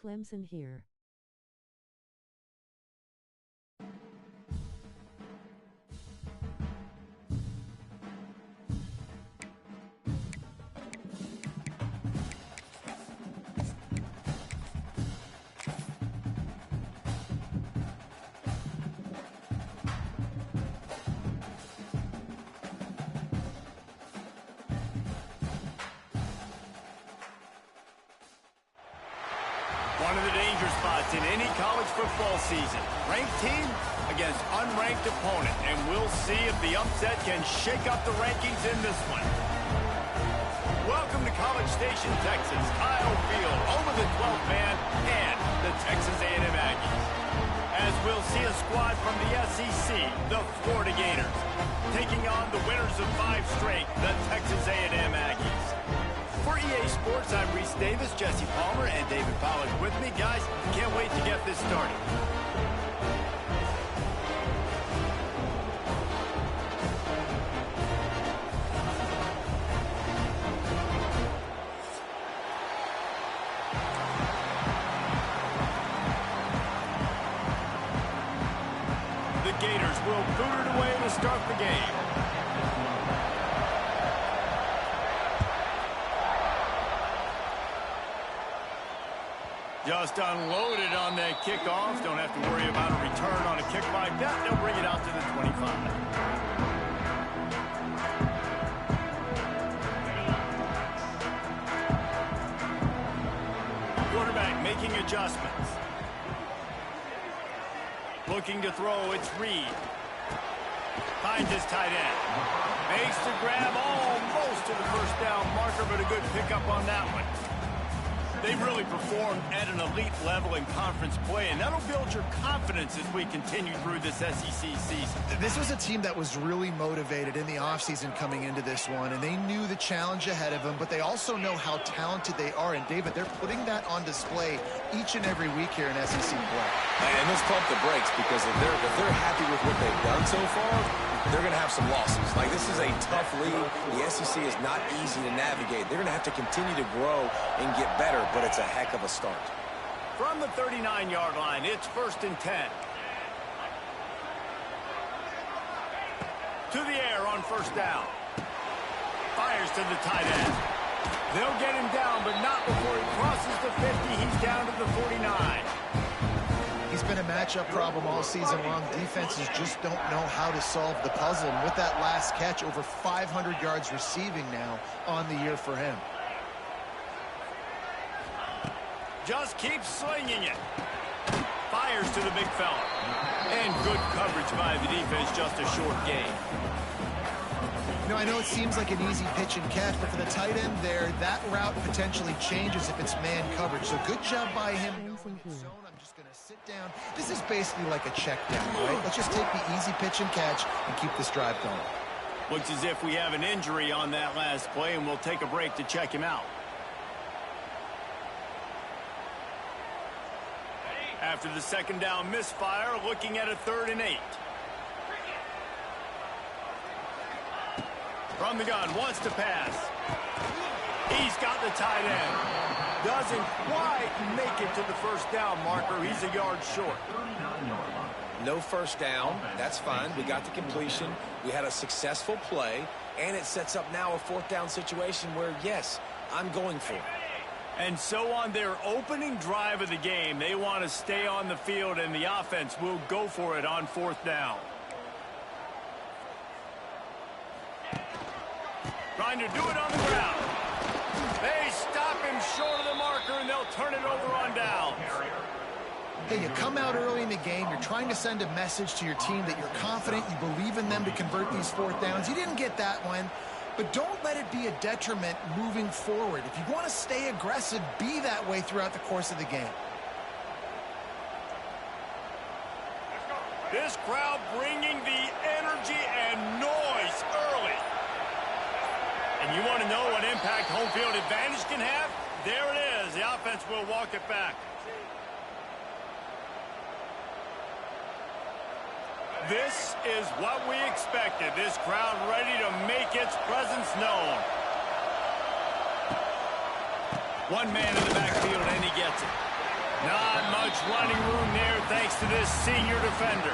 Clemson here. One of the danger spots in any college football season. Ranked team against unranked opponent. And we'll see if the upset can shake up the rankings in this one. Welcome to College Station, Texas. Kyle Field, home of the 12th man and the Texas A&M Aggies. As we'll see a squad from the SEC, the Florida Gators, taking on the winners of 5 straight, the Texas A&M Aggies. For EA Sports, I'm Reese Davis, Jesse Palmer, and David Pollack with me. Guys, can't wait to get this started. The Gators will boot it away to start the game. Just unloaded on that kickoff. Don't have to worry about a return on a kick like that. They'll bring it out to the 25. Quarterback making adjustments. Looking to throw, it's Reed. Finds his tight end. Makes the grab almost to the first down marker, but a good pickup on that one. They've really performed at an elite level in conference play, and that'll build your confidence as we continue through this SEC season. This was a team that was really motivated in the offseason coming into this one, and they knew the challenge ahead of them, but they also know how talented they are. And, David, they're putting that on display each and every week here in SEC play. And let's pump the brakes, because if they're happy with what they've done so far, they're going to have some losses. Like, this is a tough league. The SEC is not easy to navigate. They're going to have to continue to grow and get better, but it's a heck of a start. From the 39-yard line, it's 1st and 10. To the air on 1st down. Fires to the tight end. They'll get him down, but not before he crosses the 50. He's down to the 49. He's been a matchup problem all season long. Defenses just don't know how to solve the puzzle. And with that last catch, over 500 yards receiving now on the year for him. Just keeps slinging it. Fires to the big fella. And good coverage by the defense, just a short gain. You know, I know it seems like an easy pitch and catch, but for the tight end there, that route potentially changes if it's man coverage. So good job by him. I'm just going to sit down. This is basically like a check down, right? Let's just take the easy pitch and catch and keep this drive going. Looks as if we have an injury on that last play, and we'll take a break to check him out. After the 2nd down misfire, looking at a 3rd and 8. From the gun, wants to pass. He's got the tight end. Doesn't quite make it to the 1st down marker. He's a yard short. No 1st down. That's fine. We got the completion. We had a successful play, and it sets up now a 4th down situation where, yes, I'm going for it. And so on their opening drive of the game, they want to stay on the field, and the offense will go for it on 4th down. Trying to do it on the ground. They stop him short of the marker, and they'll turn it over on downs. Hey, you come out early in the game, you're trying to send a message to your team that you're confident, you believe in them to convert these 4th downs. You didn't get that one, but don't let it be a detriment moving forward. If you want to stay aggressive, be that way throughout the course of the game. This crowd bringing the energy and noise early. And you want to know what impact home field advantage can have? There it is. The offense will walk it back. This is what we expected. This crowd ready to make its presence known. One man in the backfield, and he gets it. Not much running room there thanks to this senior defender.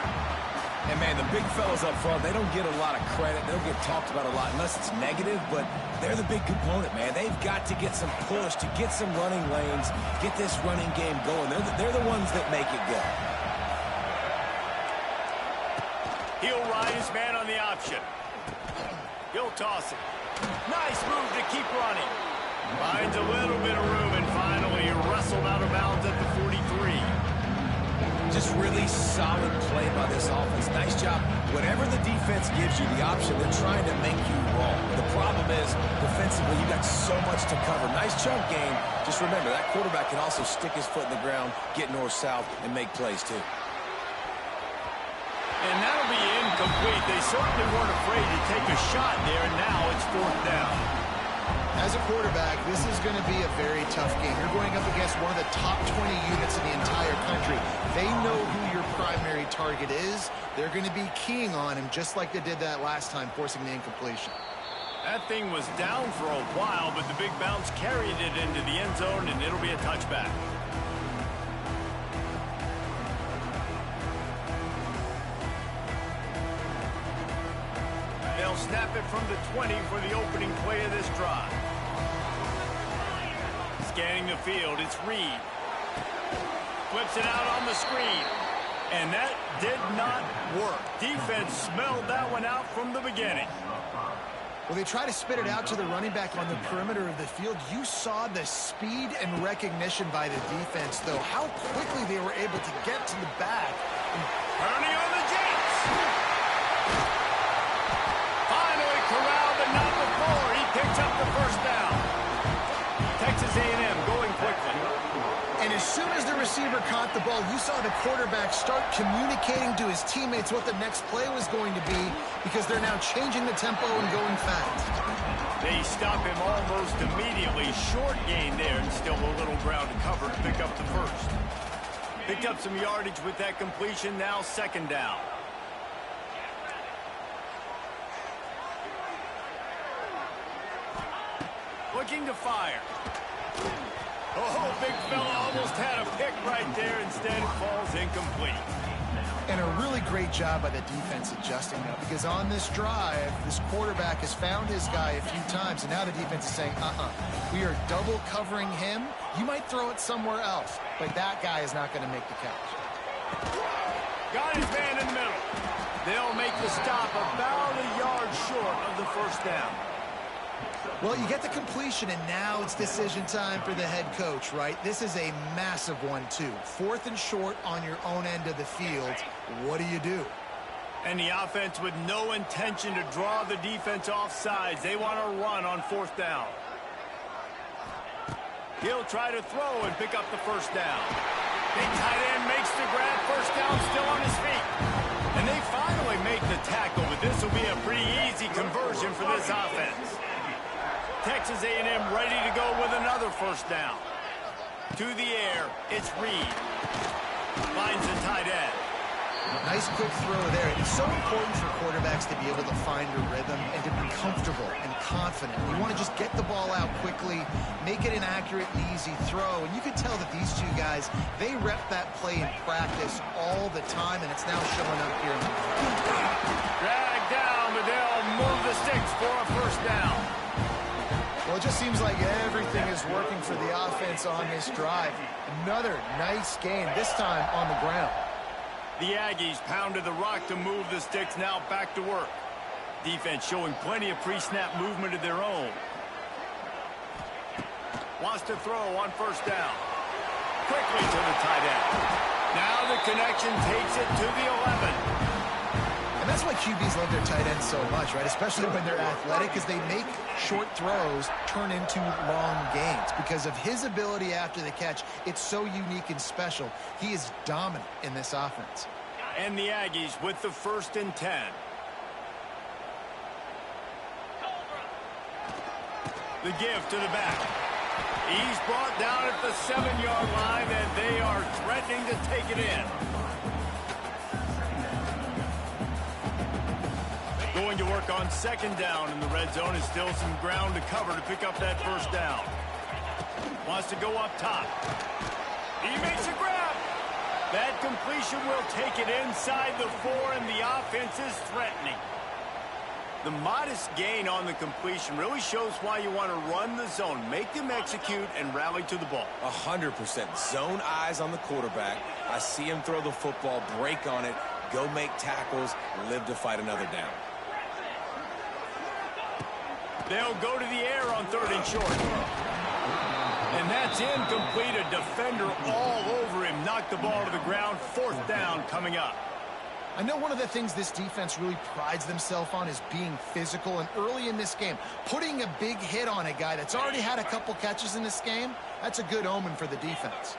And, man, the big fellas up front, they don't get a lot of credit. They don't get talked about a lot unless it's negative, but they're the big component, man. They've got to get some push, to get some running lanes, get this running game going. They're the ones that make it go. He'll ride his man on the option. He'll toss it. Nice move to keep running. Finds a little bit of room, and finally wrestled out of bounds at the 43. Just really solid play by this offense. Nice job. Whatever the defense gives you the option, they're trying to make you wrong. The problem is, defensively, you got so much to cover. Nice chunk game. Just remember, that quarterback can also stick his foot in the ground, get north-south, and make plays, too. And that'll be incomplete. They certainly weren't afraid to take a shot there, and now it's 4th down. As a quarterback, this is going to be a very tough game. You're going up against one of the top 20 units in the entire country. They know who your primary target is. They're going to be keying on him just like they did that last time, forcing the incompletion. That thing was down for a while, but the big bounce carried it into the end zone, and it'll be a touchback. They'll snap it from the 20 for the opening play of this drive. Scanning the field, it's Reed. Flips it out on the screen. And that did not work. Defense smelled that one out from the beginning. Well, they try to spit it out to the running back on the perimeter of the field. You saw the speed and recognition by the defense, though. How quickly they were able to get to the back. Ernie on the Jets. Finally corralled, but not before. He picks up the first down. Texas A&M going quickly. And as soon as the receiver caught the ball, you saw the quarterback start communicating to his teammates what the next play was going to be, because they're now changing the tempo and going fast. They stop him almost immediately. Short gain there, and still a little ground to cover to pick up the first. Picked up some yardage with that completion. Now 2nd down. Looking to fire. Oh, big fella almost had a pick right there. Instead, it falls incomplete. And a really great job by the defense adjusting that, because on this drive, this quarterback has found his guy a few times, and now the defense is saying, we are double covering him. You might throw it somewhere else, but that guy is not going to make the catch. Got his man in the middle. They'll make the stop about a yard short of the first down. Well, you get the completion, and now it's decision time for the head coach, right? This is a massive one, too. 4th and short on your own end of the field. What do you do? And the offense with no intention to draw the defense off sides. They want to run on 4th down. He'll try to throw and pick up the first down. Big tight end makes the grab. First down, still on his feet. And they finally make the tackle, but this will be a pretty easy conversion for this offense. Texas A&M ready to go with another first down. To the air, it's Reed. Finds the tight end. Nice quick throw there. It's so important for quarterbacks to be able to find a rhythm and to be comfortable and confident. You want to just get the ball out quickly, make it an accurate and easy throw. And you can tell that these two guys, they rep that play in practice all the time, and it's now showing up here in the Drag down, but they'll move the sticks for a first down. Well, it just seems like everything is working for the offense on this drive. Another nice gain, this time on the ground. The Aggies pounded the rock to move the sticks, now back to work. Defense showing plenty of pre-snap movement of their own. Wants to throw on first down. Quickly to the tight end. Now the connection takes it to the 11. And that's why QBs love their tight ends so much, right? Especially when they're athletic, because they make short throws turn into long gains. Because of his ability after the catch, it's so unique and special. He is dominant in this offense. And the Aggies with the 1st and 10. The give to the back. He's brought down at the 7-yard line, and they are threatening to take it in. Going to work on 2nd down in the red zone, and still some ground to cover to pick up that first down. Wants to go up top. He makes a grab. That completion will take it inside the 4, and the offense is threatening. The modest gain on the completion really shows why you want to run the zone. Make them execute and rally to the ball. 100%. Zone eyes on the quarterback. I see him throw the football, break on it, go make tackles, live to fight another down. They'll go to the air on 3rd and short. And that's incomplete. A defender all over him. Knocked the ball to the ground. 4th down coming up. I know one of the things this defense really prides themselves on is being physical, and early in this game, putting a big hit on a guy that's already had a couple catches in this game, that's a good omen for the defense.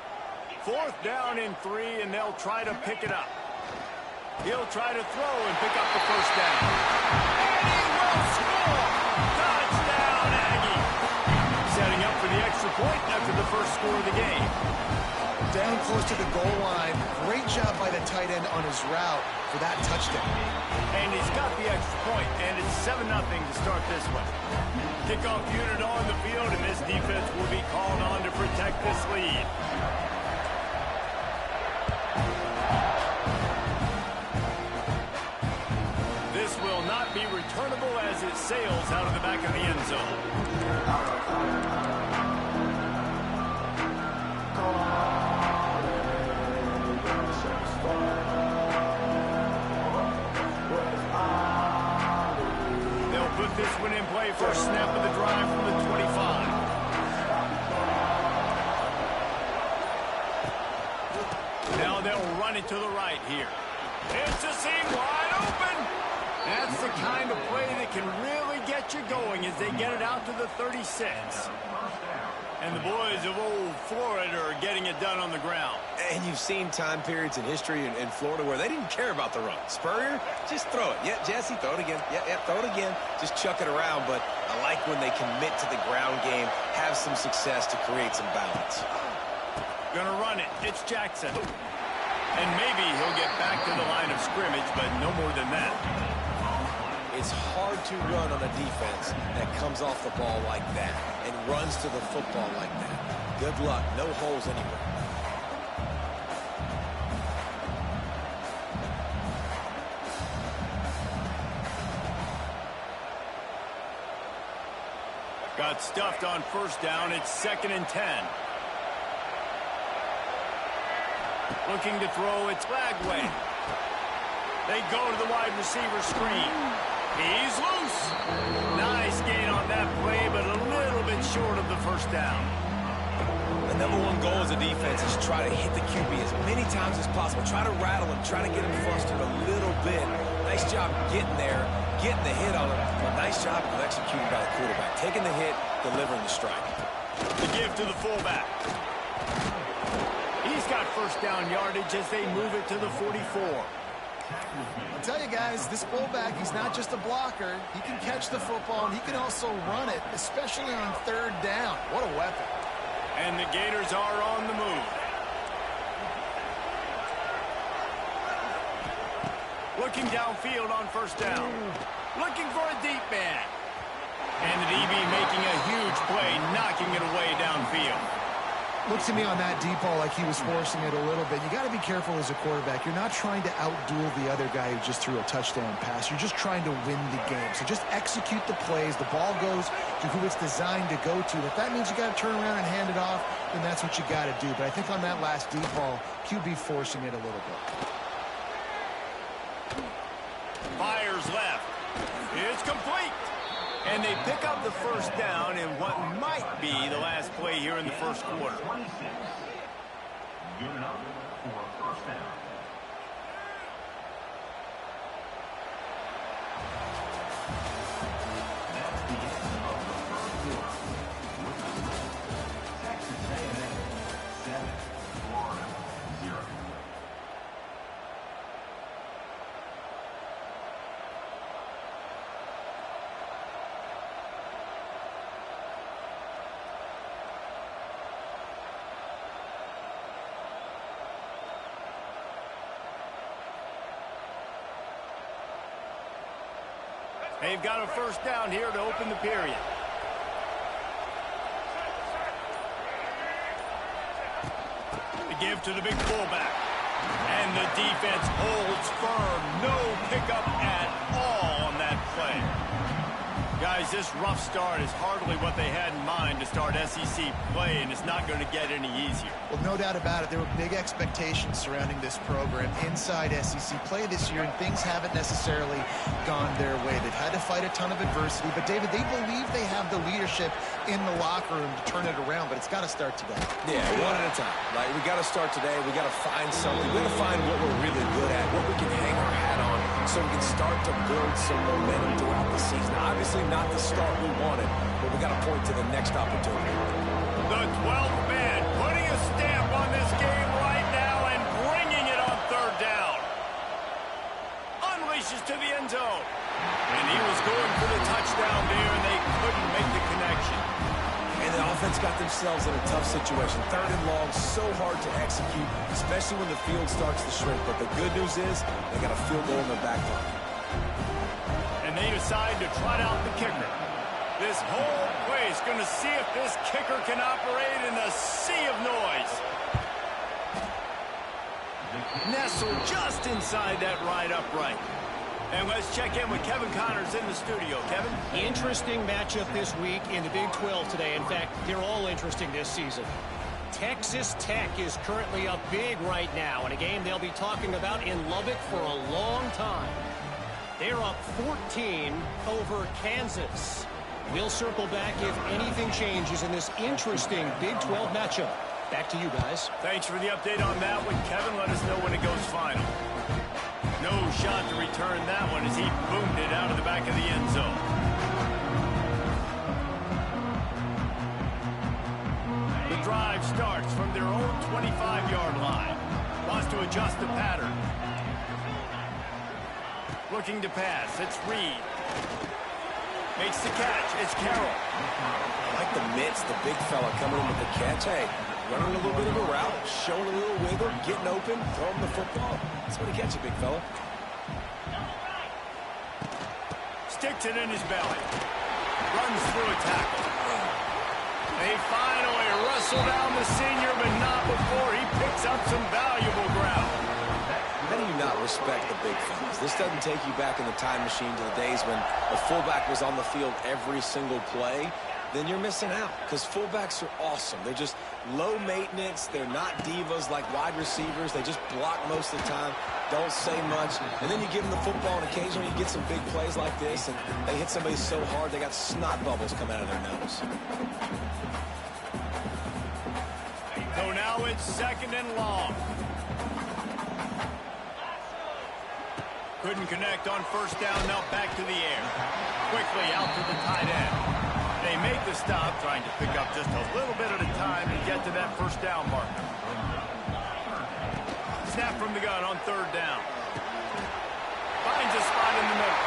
4th down and 3, and they'll try to pick it up. He'll try to throw and pick up the 1st down. And he will score! Touchdown, Aggie! Setting up for the extra point after the first score of the game. Down close to the goal line. Great job by the tight end on his route for that touchdown. And he's got the extra point, and it's 7-0 to start this one. Kickoff unit on the field, and this defense will be called on to protect this lead. This will not be returnable as it sails out of the back of the end zone. Put this one in play. First snap of the drive from the 25. Now they'll run it to the right here. It's a seam wide open. That's the kind of play that can really get you going as they get it out to the 36. And the boys of old Florida are getting it done on the ground. And you've seen time periods in history in Florida where they didn't care about the run. Spurrier, just throw it. Yeah, Jesse, throw it again. Yeah, throw it again. Just chuck it around. But I like when they commit to the ground game, have some success to create some balance. Gonna run it. It's Jackson. And maybe he'll get back to the line of scrimmage, but no more than that. It's hard to run on a defense that comes off the ball like that and runs to the football like that. Good luck. No holes anywhere. Got stuffed on 1st down. It's 2nd and 10. Looking to throw. It's Lagway. They go to the wide receiver screen. He's loose. Nice gain on that play, but a little bit short of the 1st down. The number one goal as a defense is try to hit the QB as many times as possible. Try to rattle him. Try to get him flustered a little bit. Nice job getting there, getting the hit on him. But nice job of executing by the quarterback. Taking the hit, delivering the strike. The give to the fullback. He's got 1st down yardage as they move it to the 44. I'll tell you guys, this fullback, he's not just a blocker. He can catch the football, and he can also run it, especially on 3rd down. What a weapon. And the Gators are on the move. Looking downfield on 1st down. Looking for a deep man. And the DB making a huge play, knocking it away downfield. Looks to me on that deep ball like he was forcing it a little bit. You got to be careful as a quarterback. You're not trying to outduel the other guy who just threw a touchdown pass. You're just trying to win the game. So just execute the plays. The ball goes to who it's designed to go to. If that means you got to turn around and hand it off, then that's what you got to do. But I think on that last deep ball, QB forcing it a little bit. Fires left. It's complete. And they pick up the 1st down in what might be the last play here in the 1st quarter. Given up for 1st down. That's the end of the 1st quarter. Texas A&M 7, Florida 0. They've got a 1st down here to open the period. The give to the big fullback. And the defense holds firm. No pickup at all on that play. Guys, this rough start is hardly what they had in mind to start SEC play, and it's not going to get any easier. Well, no doubt about it. There were big expectations surrounding this program inside SEC play this year, and things haven't necessarily gone their way. They've had to fight a ton of adversity, but, David, they believe they have the leadership in the locker room to turn it around, but it's got to start today. Yeah, one at a time. Like, we got to start today. We got to find something. We got to find what we're really good at, what we can hang our hat on, so we can start to build some momentum throughout the season. Obviously not the start we wanted, but we got to point to the next opportunity. The 12th man putting a stamp on this game right now and bringing it on third down. Unleashes to the end zone. And he was going for the touchdown there, and they couldn't make the connection. And the offense got themselves in a tough situation. Third and long, so hard to execute, especially when the field starts to shrink. But the good news is they got a field goal in their back pocket. And they decide to trot out the kicker. This whole place going to see if this kicker can operate in a sea of noise. Nestled just inside that right upright. And let's check in with Kevin Connors in the studio. Kevin? Interesting matchup this week in the Big 12 today. In fact, they're all interesting this season. Texas Tech is currently up big right now in a game they'll be talking about in Lubbock for a long time. They're up 14 over Kansas. We'll circle back if anything changes in this interesting Big 12 matchup. Back to you guys. Thanks for the update on that one, Kevin. Let us know when it goes final. No shot to return that one as he boomed it out of the back of the end zone. The drive starts from their own 25-yard line. Wants to adjust the pattern. Looking to pass. It's Reed. Makes the catch. It's Carroll. I like the mitts, the big fella coming in with the catch. Hey, running a little bit of a route, showing a little wiggle, getting open, throwing the football. That's when he catch you, big fella. Sticks it in his belly. Runs through a tackle. They finally wrestle down the senior, but not before he picks up some valuable ground. How do you not respect the big fellas? This doesn't take you back in the time machine to the days when the fullback was on the field every single play. Then you're missing out, because fullbacks are awesome. They're just low maintenance. They're not divas like wide receivers. They just block most of the time, don't say much. And then you give them the football, and occasionally you get some big plays like this, and they hit somebody so hard they got snot bubbles coming out of their nose. So now it's second and long. Couldn't connect on first down, now back to the air. Quickly out to the tight end. They make the stop, trying to pick up just a little bit at a time to get to that first down marker. Snap from the gun on third down. Finds a spot in the middle.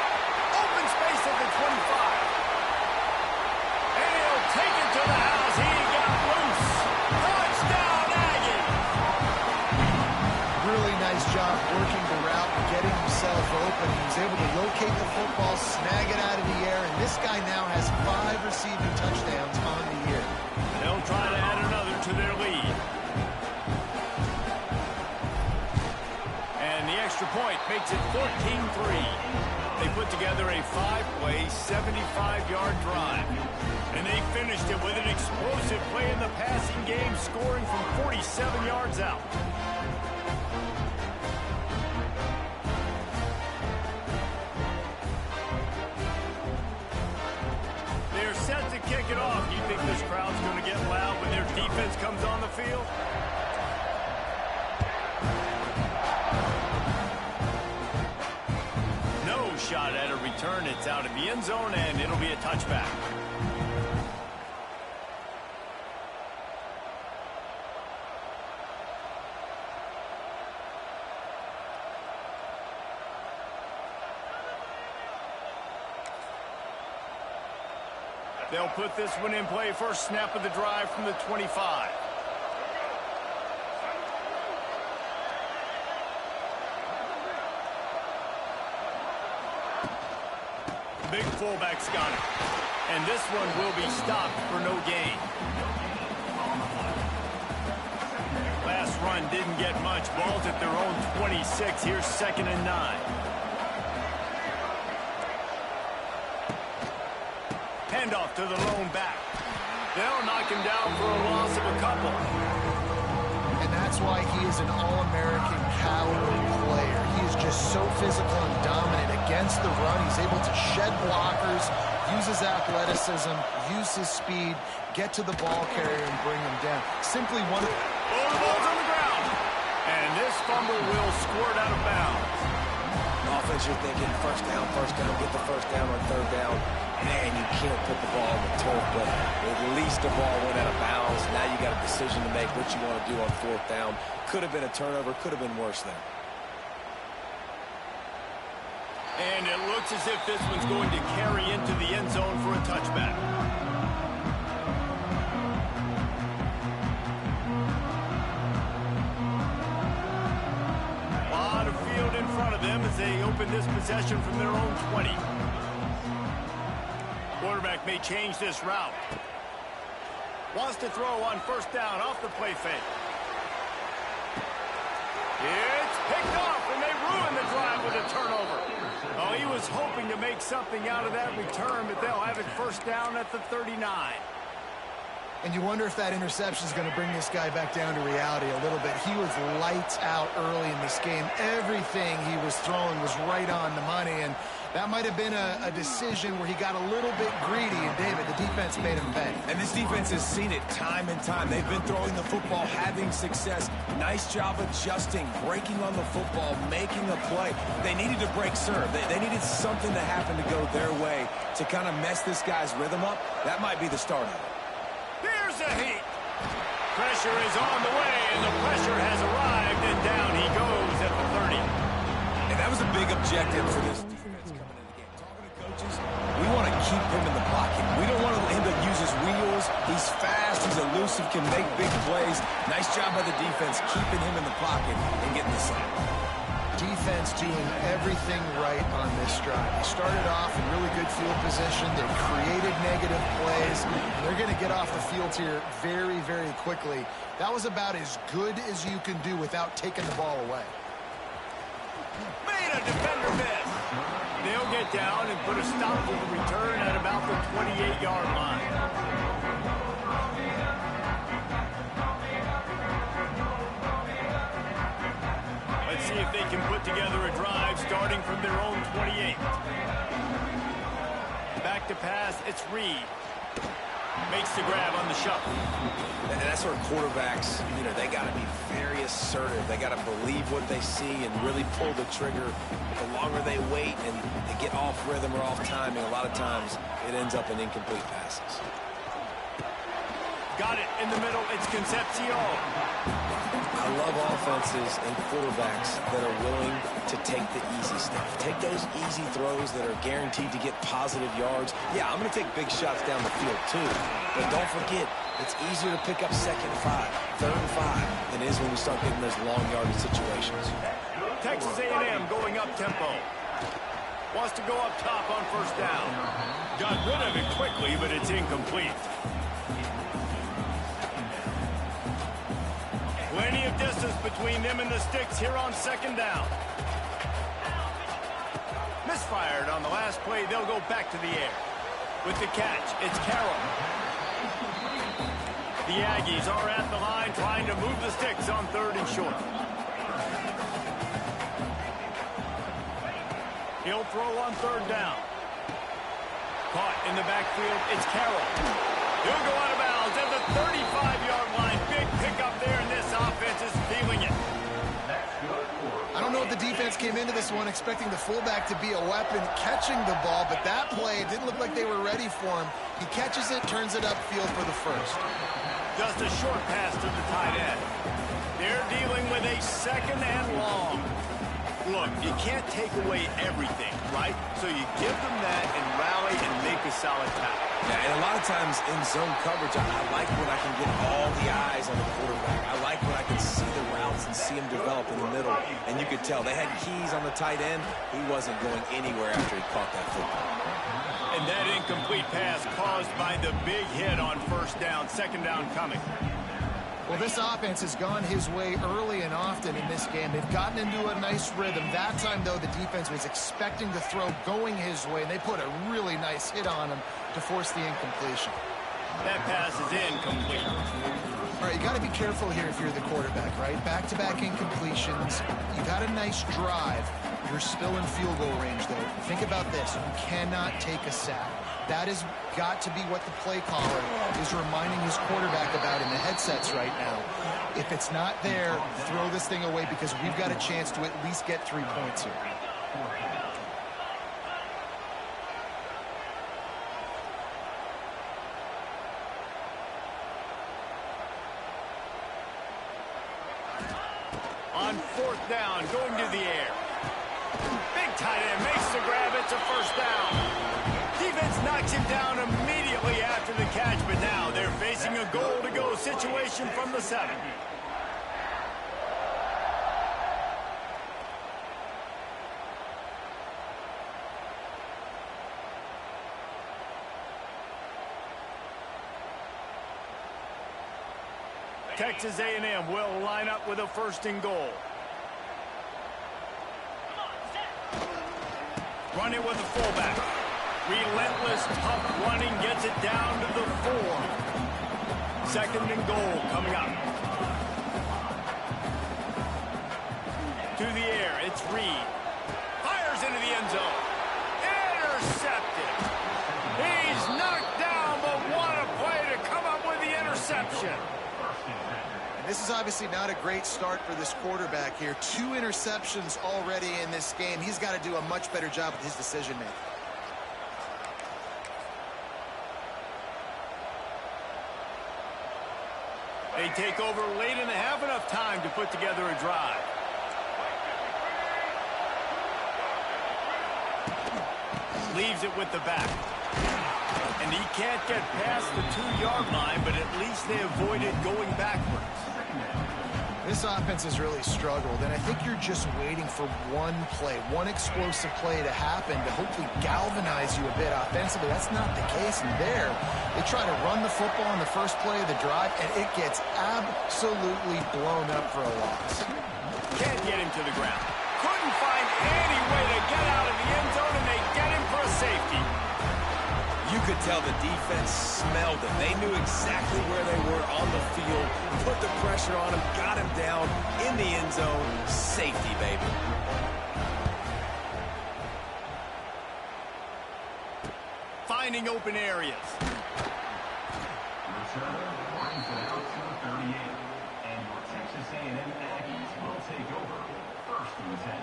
Open space at the 25. And he'll take it to the house. He got loose. Touchdown, Aggie! Really nice job working the route and getting himself open. He was able to locate the football, snag it out of the air, and this guy now has 5 receiving touchdowns on the year. They'll try to add another to their lead. And the extra point makes it 14-3. They put together a 5-play, 75-yard drive. And they finished it with an explosive play in the passing game, scoring from 47 yards out. They're set to kick it off. You think this crowd's going to get loud when their defense comes on the field? No shot at a return. It's out of the end zone, and it'll be a touchback. They'll put this one in play. First snap of the drive from the 25. Big fullback's got it. And this one will be stopped for no gain. Last run run didn't get much. Ball's at their own 26. Here's 2nd and 9. Handoff to the lone back. They'll knock him down for a loss of a couple. And that's why he is an All-American caliber player. He is just so physical and dominant against the run. He's able to shed blockers, use his athleticism, use his speed, get to the ball carrier and bring him down. Simply one of... Oh, the ball's on the ground. And this fumble will squirt out of bounds. Offense, you're thinking first down, get the first down on 3rd down. Man, you can't put the ball on the turf, but at least the ball went out of bounds. Now you got a decision to make what you want to do on 4th down. Could have been a turnover, could have been worse there. And it looks as if this one's going to carry into the end zone for a touchback. A lot of field in front of them as they open this possession from their own 20. Quarterback may change this route. Wants to throw on 1st down off the play fake. It's picked off, and they ruin the drive with a turnover. Oh, he was hoping to make something out of that return, but they'll have it 1st down at the 39. And you wonder if that interception is going to bring this guy back down to reality a little bit. He was lights out early in this game. Everything he was throwing was right on the money, and that might have been a decision where he got a little bit greedy, and David, the defense made him pay. And this defense has seen it time and time. They've been throwing the football, having success. Nice job adjusting, breaking on the football, making a play. They needed to break serve. They needed something to happen to go their way to kind of mess this guy's rhythm up. That might be the start of it. Here's a heat. Pressure is on the way, and the pressure has arrived, and down he goes at the 30. And that was a big objective for this defense coming into the game. Talking to coaches, we want to keep him in the pocket. We don't want him to use his wheels. He's fast, he's elusive, can make big plays. Nice job by the defense keeping him in the pocket and getting the sack. Defense doing everything right on this drive. They started off in really good field position. They created negative plays. They're going to get off the field here very, very quickly. That was about as good as you can do without taking the ball away. Made a defender miss. They'll get down and put a stop to the return at about the 28-yard line. Let's see if they can put together a drive starting from their own 28. Back to pass, it's Reed. Makes the grab on the shuffle. And that's where quarterbacks, they got to be very assertive. They got to believe what they see and really pull the trigger. The longer they wait and they get off rhythm or off timing, a lot of times it ends up in incomplete passes. Got it in the middle. It's Concepcion. I love offenses and quarterbacks that are willing to take the easy stuff. Take those easy throws that are guaranteed to get positive yards. Yeah, I'm going to take big shots down the field too. But don't forget, it's easier to pick up 2nd and 5, 3rd and 5 than it is when we start getting those long yardage situations. Texas A&M going up tempo. Wants to go up top on 1st down. Got rid of it quickly, but it's incomplete. Plenty of distance between them and the sticks here on 2nd down. Misfired on the last play. They'll go back to the air. With the catch, it's Carroll. The Aggies are at the line trying to move the sticks on 3rd and short. He'll throw on 3rd down. Caught in the backfield, it's Carroll. He'll go out of bounds at the 35-yard line. Big pickup there, and this offense is feeling it. I don't know if the defense came into this one expecting the fullback to be a weapon catching the ball, but that play, it didn't look like they were ready for him. He catches it, turns it upfield for the 1st. Just a short pass to the tight end. They're dealing with a 2nd and long. Look, you can't take away everything, right? So you give them that and rally and make a solid tackle. Yeah, and a lot of times in zone coverage, I like when I can get all the eyes on the quarterback. I like when I can see the routes and see him develop in the middle. And you could tell they had keys on the tight end. He wasn't going anywhere after he caught that football. And that incomplete pass caused by the big hit on 1st down, 2nd down coming. Well, this offense has gone his way early and often in this game. They've gotten into a nice rhythm. That time, though, the defense was expecting the throw going his way, and they put a really nice hit on him to force the incompletion. That pass is incomplete. All right, you got to be careful here if you're the quarterback, right? Back-to-back incompletions. You've had a nice drive. You're still in field goal range, though. Think about this. You cannot take a sack. That has got to be what the play caller is reminding his quarterback about in the headsets right now. If it's not there, throw this thing away because we've got a chance to at least get 3 points here. On fourth down, going to the air. Big tight end makes the grab. It's a first down. Defense knocks him down immediately after the catch, but now they're facing a goal-to-go situation from the 7. Texas A&M will line up with a first and goal. Run it with the fullback. Relentless, tough running gets it down to the 4. Second and goal coming up. To the air, it's Reed. Fires into the end zone. Intercepted. He's knocked down, but what a play to come up with the interception. And this is obviously not a great start for this quarterback here. 2 interceptions already in this game. He's got to do a much better job with his decision-making. They take over late and have enough time to put together a drive. Leaves it with the back. And he can't get past the 2-yard line, but at least they avoided going backwards. This offense has really struggled, and I think you're just waiting for one play, one explosive play to happen to hopefully galvanize you a bit offensively. That's not the case, and there, they try to run the football on the first play of the drive, and it gets absolutely blown up for a loss. Can't get him to the ground. Couldn't find any way to get out of the end zone, and they get him for a safety. You could tell the defense smelled it. They knew exactly where they were on the field, put the pressure on him, got him down in the end zone. Safety, baby. Finding open areas. Returner brings it out to the 38. And your Texas A&M Aggies will take over first and 10.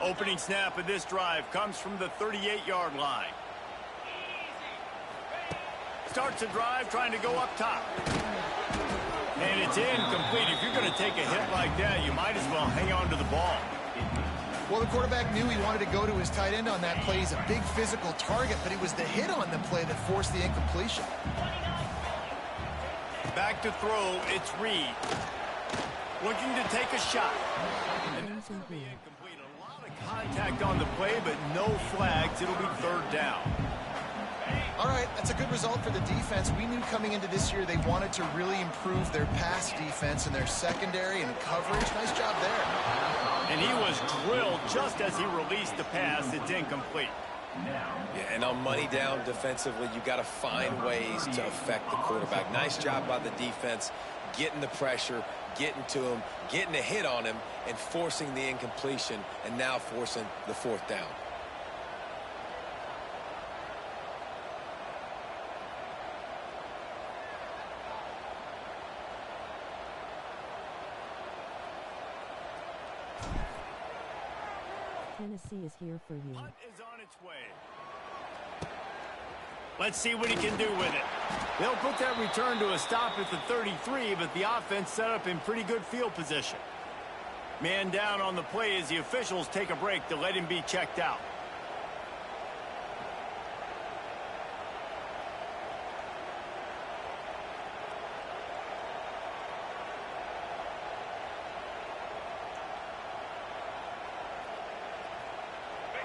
Opening snap of this drive comes from the 38-yard line. Starts a drive trying to go up top. And it's incomplete. If you're going to take a hit like that, you might as well hang on to the ball. Well, the quarterback knew he wanted to go to his tight end on that play. He's a big physical target, but it was the hit on the play that forced the incompletion. Back to throw, it's Reed. Looking to take a shot. And that's going to be incomplete. A lot of contact on the play, but no flags. It'll be third down. All right, that's a good result for the defense. We knew coming into this year they wanted to really improve their pass defense and their secondary and coverage. Nice job there. And he was drilled just as he released the pass. It's incomplete. Yeah, and on money down defensively, you got to find ways to affect the quarterback. Nice job by the defense, getting the pressure, getting to him, getting a hit on him, and forcing the incompletion, and now forcing the fourth down. Tennessee is here for you. Hunt is on its way. Let's see what he can do with it. They'll put that return to a stop at the 33, but the offense set up in pretty good field position. Man down on the play as the officials take a break to let him be checked out.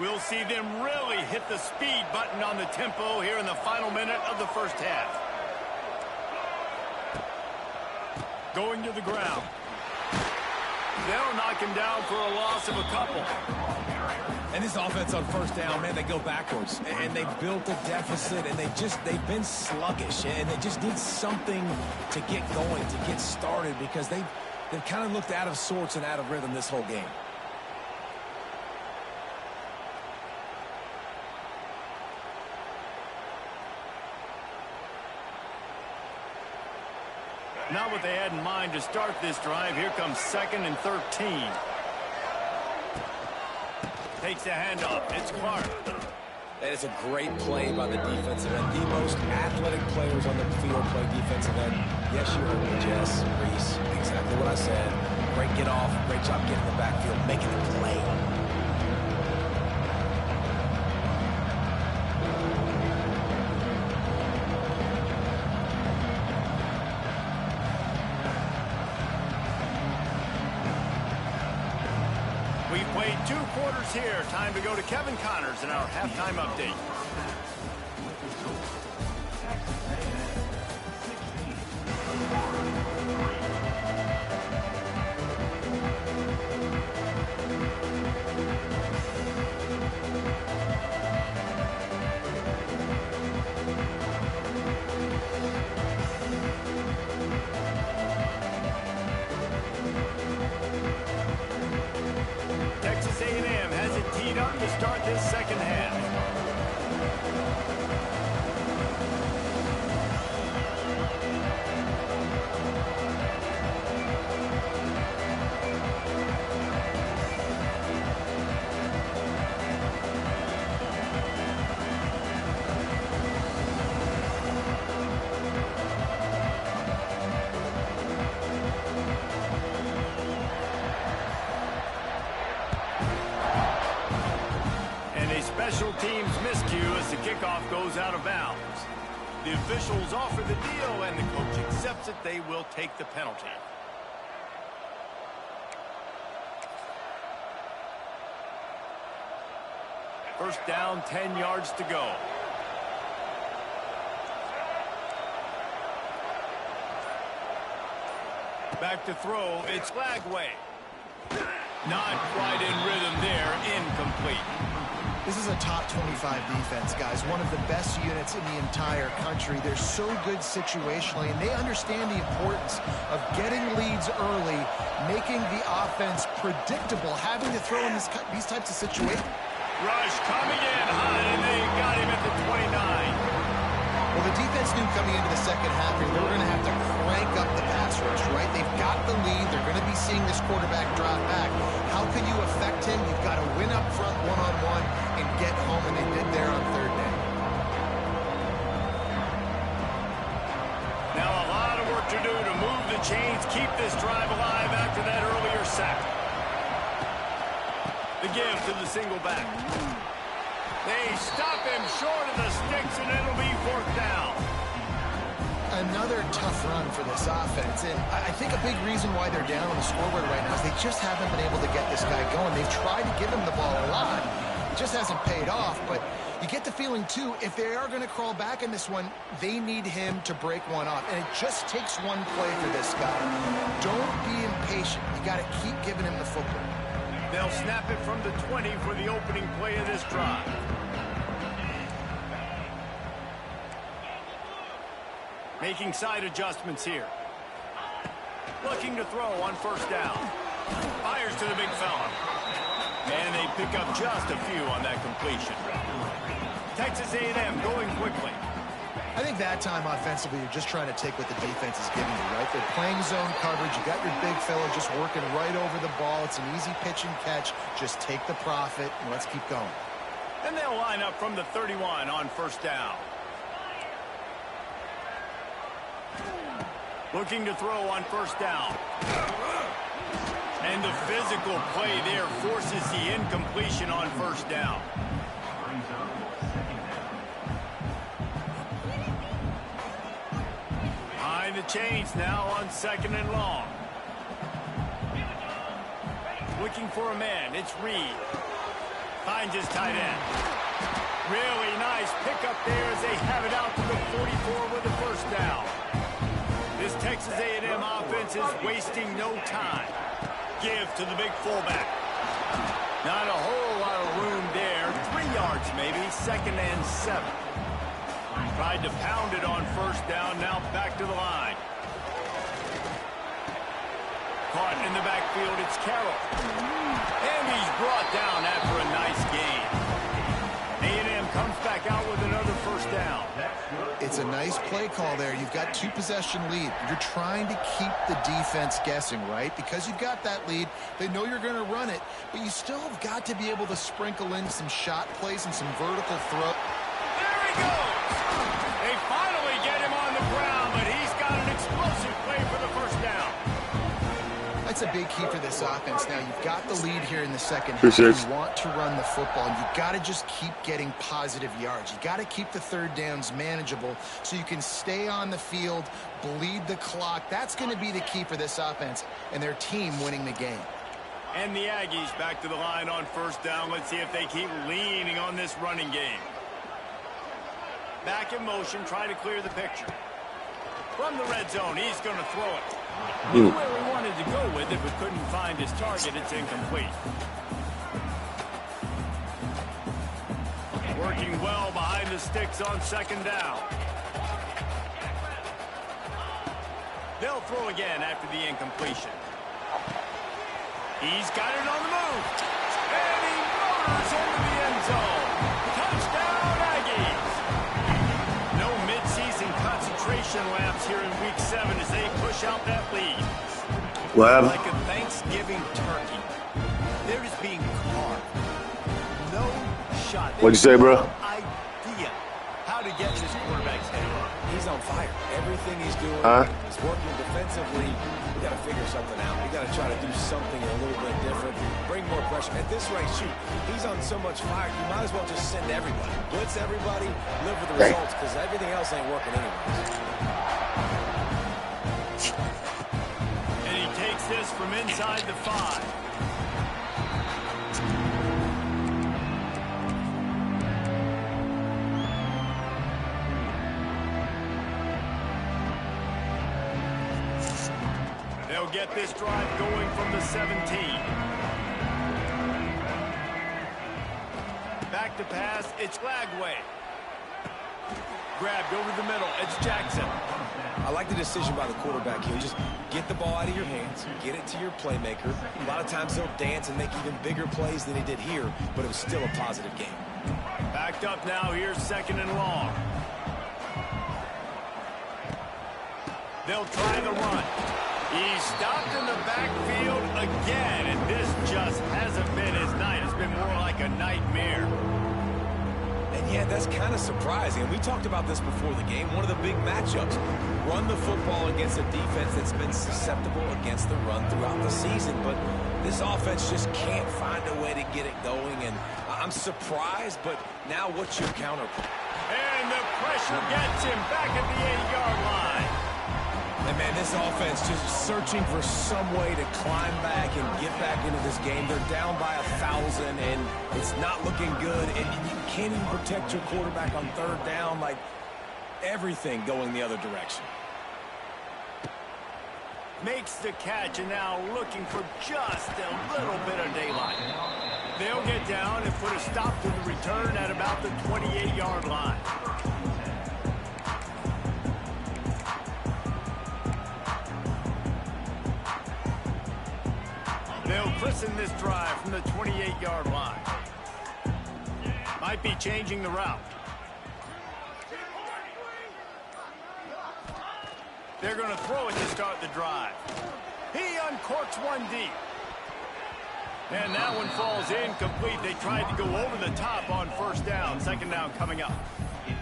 We'll see them really hit the speed button on the tempo here in the final minute of the first half. Going to the ground. They'll knock him down for a loss of a couple. And this offense on first down, man, they go backwards. And they built a deficit, and they've been sluggish. And they just need something to get going, to get started, because they've kind of looked out of sorts and out of rhythm this whole game. Not what they had in mind to start this drive. Here comes 2nd and 13. Takes the handoff. It's Clark. That is a great play by the defensive end. The most athletic players on the field play defensive end. Yes, you heard me, Jess, Reese. Exactly what I said. Great get off. Great job getting the backfield, making the play. We've played 2 quarters here. Time to go to Kevin Connors in our halftime update. Texas A&M has it teed up to start this second half. Special teams miscue as the kickoff goes out of bounds. The officials offer the deal, and the coach accepts it. They will take the penalty. First down, 10 yards to go. Back to throw. It's Lagway. Not quite in rhythm there. Incomplete. This is a top 25 defense, guys. One of the best units in the entire country. They're so good situationally, and they understand the importance of getting leads early, making the offense predictable, having to throw in these types of situations. Rush coming in hot, and they got him at the 29. Well, the defense knew coming into the second half here, they were going to have to crank up the pass rush, right? They've got the lead. They're going to be seeing this quarterback drop back. How can you affect him? You've got to win up front one-on-one and get home, and they did there on third down. Now a lot of work to do to move the chains, keep this drive alive after that earlier sack. The give to the single back. They stop him short of the sticks, and it'll be 4th down. Another tough run for this offense, and I think a big reason why they're down on the scoreboard right now is they just haven't been able to get this guy going. They've tried to give him the ball a lot. It just hasn't paid off, but you get the feeling, too, if they are going to crawl back in this one, they need him to break one off, and it just takes one play for this guy. Don't be impatient. You got to keep giving him the football. They'll snap it from the 20 for the opening play of this drive. Making side adjustments here. Looking to throw on first down. Fires to the big fella. And they pick up just a few on that completion. Texas A&M going quickly. I think that time offensively, you're just trying to take what the defense is giving you, right? They're playing zone coverage. You got your big fella just working right over the ball. It's an easy pitch and catch. Just take the profit, and let's keep going. And they'll line up from the 31 on first down. Looking to throw on first down. And the physical play there forces the incompletion on first down. Behind the chains now on 2nd and long. Looking for a man. It's Reed. Finds his tight end. Really nice pickup there as they have it out to the 44 with the first down. This Texas A&M offense is wasting no time. Give to the big fullback. Not a whole lot of room there. 3 yards maybe, 2nd and 7. Tried to pound it on first down, now back to the line. Caught in the backfield, it's Carroll. And he's brought down after a nice gain. A&M comes back out with another first down. It's a nice play call there. You've got 2-possession lead. You're trying to keep the defense guessing, right? Because you've got that lead, they know you're going to run it, but you still have got to be able to sprinkle in some shot plays and some vertical throw. There he goes! They finally get him on the ground, but he's got an explosive play for the first down. That's a big key for this offense. Now, you've got the lead here in the second half. You want to run the football, and you've got to just keep getting positive yards. You've got to keep the third downs manageable so you can stay on the field, bleed the clock. That's going to be the key for this offense and their team winning the game. And the Aggies back to the line on first down. Let's see if they keep leaning on this running game. Back in motion, try to clear the picture. From the red zone, he's going to throw it. Knew where he wanted to go with it, but couldn't find his target. It's incomplete. Working well behind the sticks on second down. They'll throw again after the incompletion. He's got it on the move. And he motors into the end zone. Touchdown, Aggies. No midseason concentration laps here in Week 7 as they push out that lead. Wow. Like a Thanksgiving turkey. They're just being carved. No shot. What'd you say, bro? Idea how to get this quarterback's head. He's on fire. Everything he's doing is working defensively. We got to figure something out. We got to try to do something a little bit different. Bring more pressure. At this rate, shoot, he's on so much fire, you might as well just send everybody. Blitz everybody, live with the results, because everything else ain't working anyways. And he takes this from inside the 5. They'll get this drive going from the 17. Back to pass, it's Lagway. Grabbed over the middle, it's Jackson. I like the decision by the quarterback here. Just get the ball out of your hands, get it to your playmaker. A lot of times they'll dance and make even bigger plays than he did here, but it was still a positive game. Backed up now, here's 2nd and long. They'll try the run. He's stopped in the backfield again, and this just hasn't been his night. It's been more like a nightmare. And yet, that's kind of surprising. And we talked about this before the game. One of the big matchups. Run the football against a defense that's been susceptible against the run throughout the season. But this offense just can't find a way to get it going. And I'm surprised, but now what's your counter? And the pressure gets him back at the 8-yard line. And, man, this offense just searching for some way to climb back and get back into this game. They're down by 1,000, and it's not looking good. And you can't even protect your quarterback on third down. Like, everything going the other direction. Makes the catch, and now looking for just a little bit of daylight. They'll get down and put a stop to the return at about the 28-yard line. They'll christen this drive from the 28-yard line. Might be changing the route. They're going to throw it to start the drive. He uncorks one deep. And that one falls incomplete. They tried to go over the top on first down. 2nd down coming up.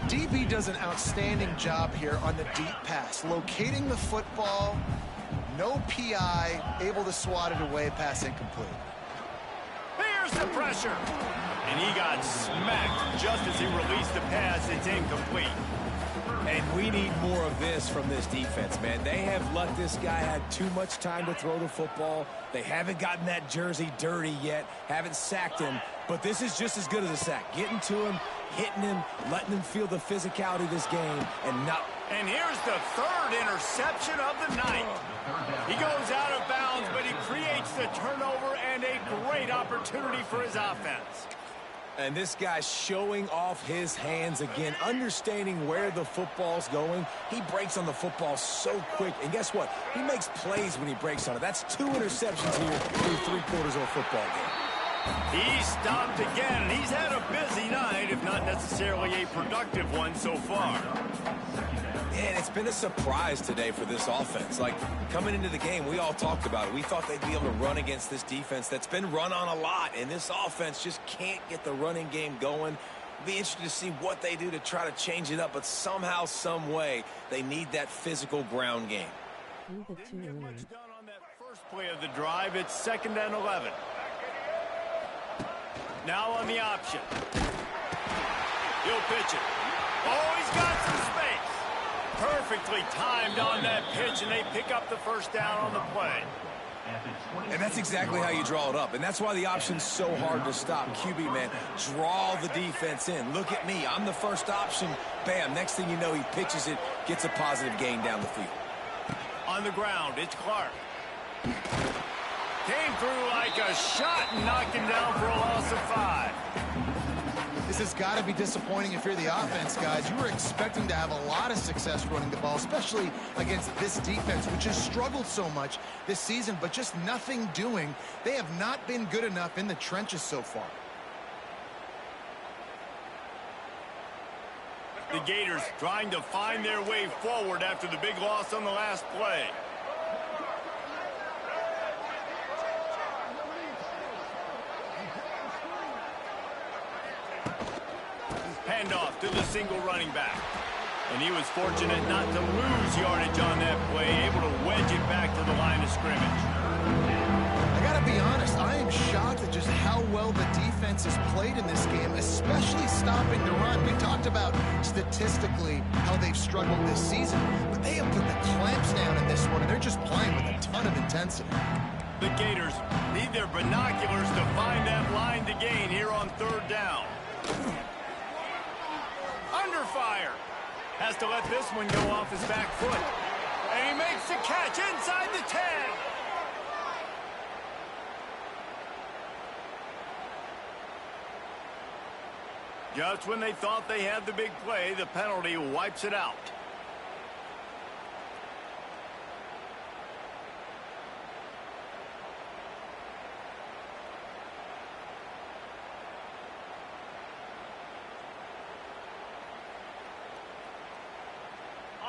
DB does an outstanding job here on the deep pass, locating the football. No PI, able to swat it away, pass incomplete. Here's the pressure. And he got smacked just as he released the pass. It's incomplete. And we need more of this from this defense, man. They have let this guy have too much time to throw the football. They haven't gotten that jersey dirty yet, haven't sacked him, But this is just as good as a sack. Getting to him, hitting him, letting him feel the physicality of this game, and not... And here's the third interception of the night. He goes out of bounds, but he creates the turnover and a great opportunity for his offense. And this guy's showing off his hands again, understanding where the football's going. He breaks on the football so quick. And guess what? He makes plays when he breaks on it. That's 2 interceptions here through 3 quarters of a football game. He stopped again, and he's had a busy night, if not necessarily a productive one so far. And it's been a surprise today for this offense. Like, coming into the game, we all talked about it. We thought they'd be able to run against this defense that's been run on a lot, and this offense just can't get the running game going. Be interested to see what they do to try to change it up, but somehow, some way, they need that physical ground game. Didn't get much done on that first play of the drive. It's 2nd and 11. Now on the option. He'll pitch it. Oh, he's got some space. Perfectly timed on that pitch, and they pick up the first down on the play. And that's exactly how you draw it up, and that's why the option's so hard to stop. QB, man, draw the defense in. Look at me. I'm the first option. Bam. Next thing you know, he pitches it, gets a positive gain down the field. On the ground, it's Clark. Came through like a shot and knocked him down for a loss of 5. This has got to be disappointing if you're the offense, guys. You were expecting to have a lot of success running the ball, especially against this defense, which has struggled so much this season, but just nothing doing. They have not been good enough in the trenches so far. The Gators trying to find their way forward after the big loss on the last play. Handoff to the single running back. And he was fortunate not to lose yardage on that play, able to wedge it back to the line of scrimmage. I got to be honest, I am shocked at just how well the defense has played in this game, especially stopping the run. We talked about statistically how they've struggled this season, but they have put the clamps down in this one, and they're just playing with a ton of intensity. The Gators need their binoculars to find that line to gain here on 3rd down. Under fire. Has to let this one go off his back foot. And he makes the catch inside the 10. Just when they thought they had the big play, the penalty wipes it out.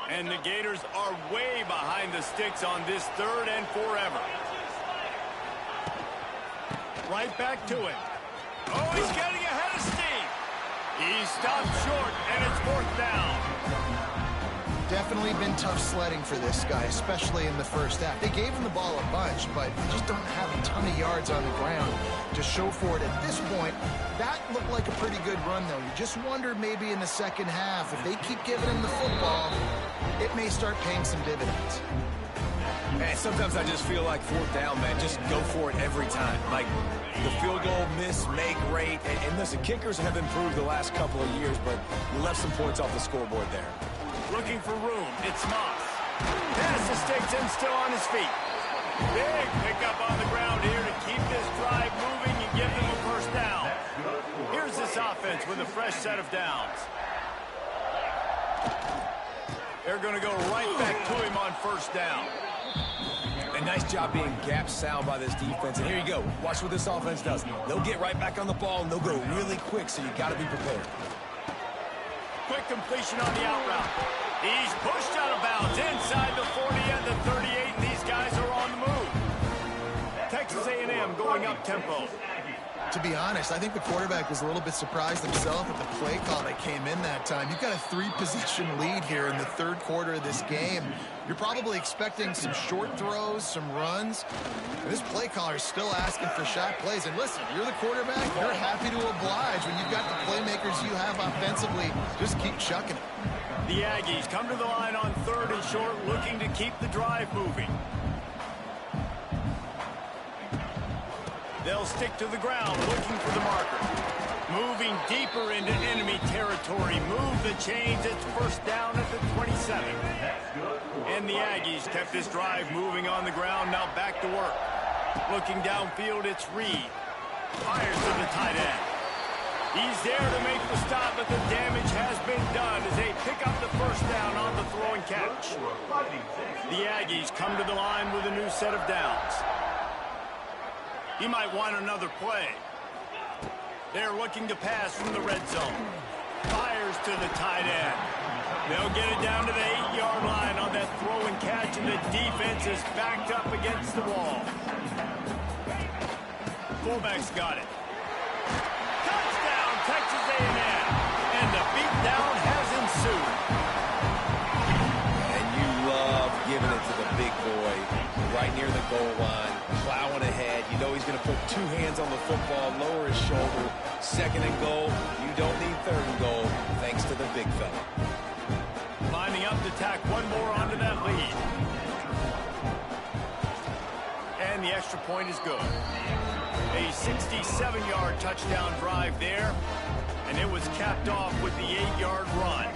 And the Gators are way behind the sticks on this 3rd and forever. Right back to it. Oh, he's getting ahead of steam. He stopped short, and it's 4th down. Definitely been tough sledding for this guy, especially in the first half. They gave him the ball a bunch, but they just don't have a ton of yards on the ground to show for it at this point. That looked like a pretty good run, though. You just wondered maybe in the second half, if they keep giving him the football, it may start paying some dividends. Man, sometimes I just feel like 4th down, man, just go for it every time. Like the field goal miss, make rate, and listen, kickers have improved the last couple of years, but you left some points off the scoreboard there. Looking for room, it's Moss. Pass to Sticks and still on his feet. Big pickup on the ground here to keep this drive moving and give them a first down. Here's this offense with a fresh set of downs. They're going to go right back to him on 1st down. A nice job being gap sound by this defense. And here you go. Watch what this offense does. They'll get right back on the ball, and they'll go really quick, so you got to be prepared. Quick completion on the out route. He's pushed out of bounds inside the 40 and the 38, and these guys are on the move. Texas A&M going up tempo. To be honest, I think the quarterback was a little bit surprised himself at the play call that came in that time. You've got a 3-possession lead here in the 3rd quarter of this game. You're probably expecting some short throws, some runs. And this play caller is still asking for shot plays. And listen, you're the quarterback. You're happy to oblige. When you've got the playmakers you have offensively, just keep chucking it. The Aggies come to the line on 3rd and short, looking to keep the drive moving. They'll stick to the ground, looking for the marker. Moving deeper into enemy territory. Move the chains. It's first down at the 27. And the Aggies kept this drive moving on the ground. Now back to work. Looking downfield, it's Reed. Fires to the tight end. He's there to make the stop, but the damage has been done as they pick up the first down on the throw and catch. The Aggies come to the line with a new set of downs. He might want another play. They're looking to pass from the red zone. Fires to the tight end. They'll get it down to the 8-yard line on that throw and catch, and the defense is backed up against the wall. Fullback's got it. Touchdown, Texas A&M. And the beatdown has ensued. And you love giving it to the big boy right near the goal line, plowing ahead. You know he's going to put two hands on the football, lower his shoulder. Second and goal. You don't need third and goal, thanks to the big fella. Lining up to tack one more onto that lead. And the extra point is good. A 67-yard touchdown drive there, and it was capped off with the 8-yard run.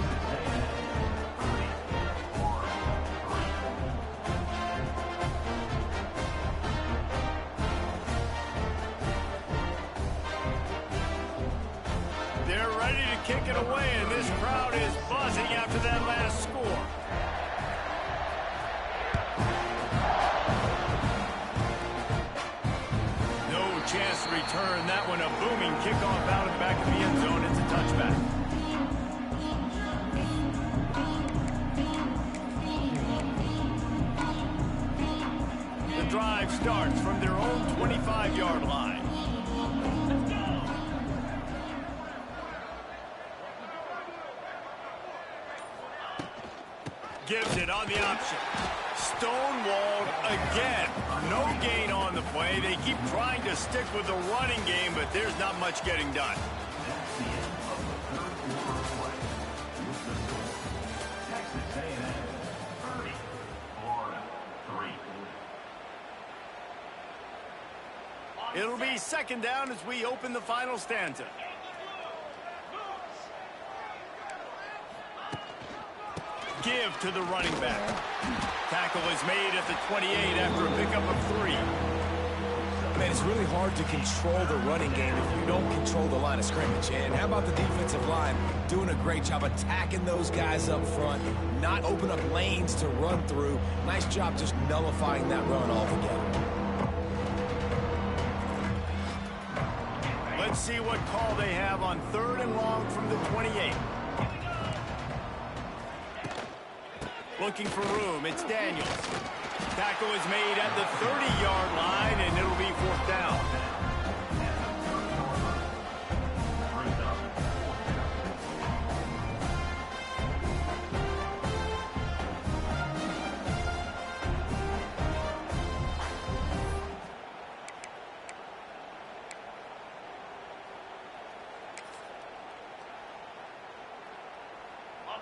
They're ready to kick it away, and this crowd is buzzing after that last score. Chance to return that one. A booming kickoff out of the back of the end zone. It's a touchback. The drive starts from their own 25-yard line. Gives it on the option. Stonewalled again. No gain on the play. They keep trying to stick with the running game, but there's not much getting done. Texas A&M 30, Florida 3. It'll be second down as we open the final stanza. Give to the running back. Tackle is made at the 28 after a pickup of 3. Man, it's really hard to control the running game if you don't control the line of scrimmage. And how about the defensive line doing a great job attacking those guys up front, not open up lanes to run through. Nice job just nullifying that run altogether. Let's see what call they have on 3rd and long from the 28. Looking for room, it's Daniels. Tackle is made at the 30-yard line, and it'll be 4th down.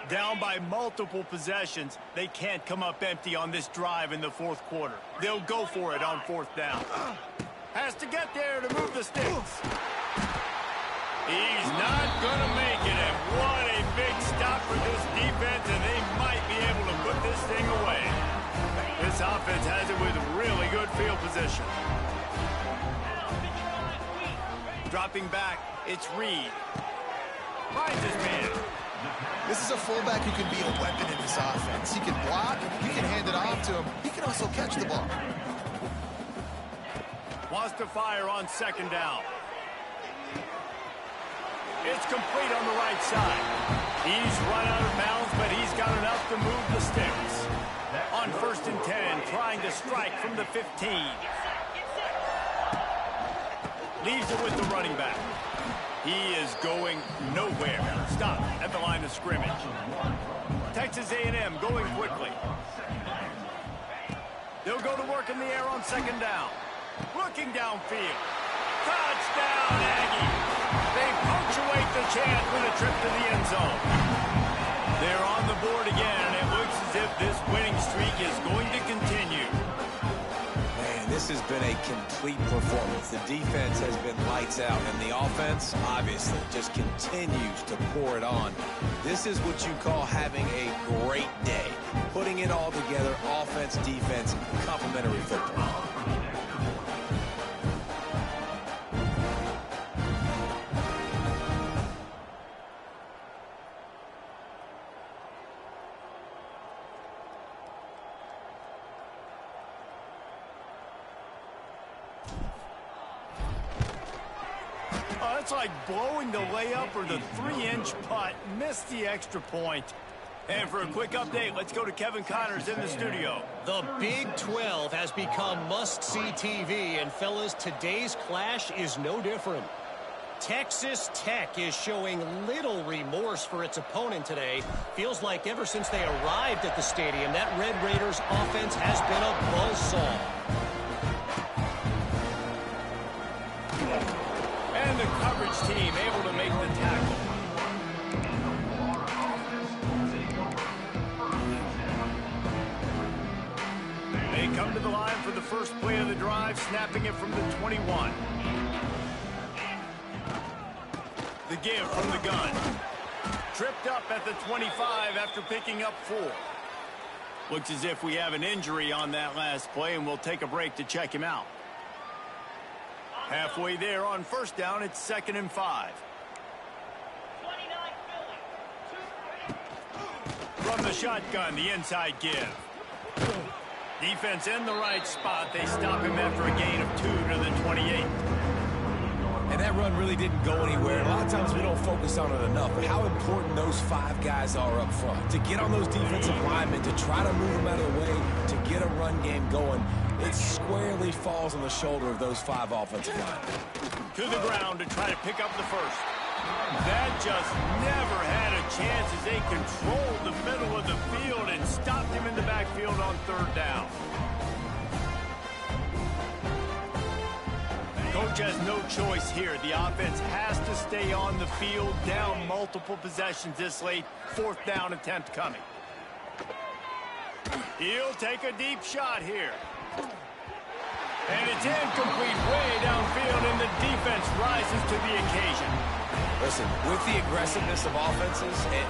Down by multiple possessions, they can't come up empty on this drive in the 4th quarter. They'll go for it on 4th down. Has to get there to move the sticks. He's not going to make it, and what a big stop for this defense, and they might be able to put this thing away. This offense has it with really good field position. Dropping back, it's Reed. Finds his man. This is a fullback who can be a weapon in this offense. He can block, you can hand it off to him, he can also catch the ball. Wants to fire on 2nd down. It's complete on the right side. He's run out of bounds, but he's got enough to move the sticks. On 1st and 10, trying to strike from the 15. Leaves it with the running back. He is going nowhere. Stop at the line of scrimmage. Texas A&M going quickly. They'll go to work in the air on 2nd down. Looking downfield. Touchdown, Aggie. They punctuate the chance with a trip to the end zone. They're on the board again, and it looks as if this winning streak is going to continue. Man, this This has been a complete performance. The defense has been lights out, and the offense, obviously, just continues to pour it on. This is what you call having a great day. Putting it all together, offense, defense, complementary football. It's like blowing the layup or the 3-inch putt. Missed the extra point. And for a quick update, let's go to Kevin Connors in the studio. The Big 12 has become must-see TV, and fellas, today's clash is no different. Texas Tech is showing little remorse for its opponent today. Feels like ever since they arrived at the stadium, that Red Raiders offense has been a buzzsaw. And the coverage team able to make the tackle. They come to the line for the first play of the drive, snapping it from the 21. The give from the gun. Tripped up at the 25 after picking up 4. Looks as if we have an injury on that last play, and we'll take a break to check him out. Halfway there on first down, it's 2nd and 5. From the shotgun, the inside give. Defense in the right spot. They stop him after a gain of 2 to the 28. And that run really didn't go anywhere. A lot of times we don't focus on it enough, but how important those 5 guys are up front. To get on those defensive linemen, to try to move them out of the way, to get a run game going, it squarely falls on the shoulder of those 5 offensive linemen. To the ground to try to pick up the first. That just never had a chance as they controlled the middle of the field and stopped him in the backfield on 3rd down. Coach has no choice here. The offense has to stay on the field, down multiple possessions this late. 4th down attempt coming. He'll take a deep shot here. And it's incomplete way downfield, and the defense rises to the occasion. Listen, with the aggressiveness of offenses and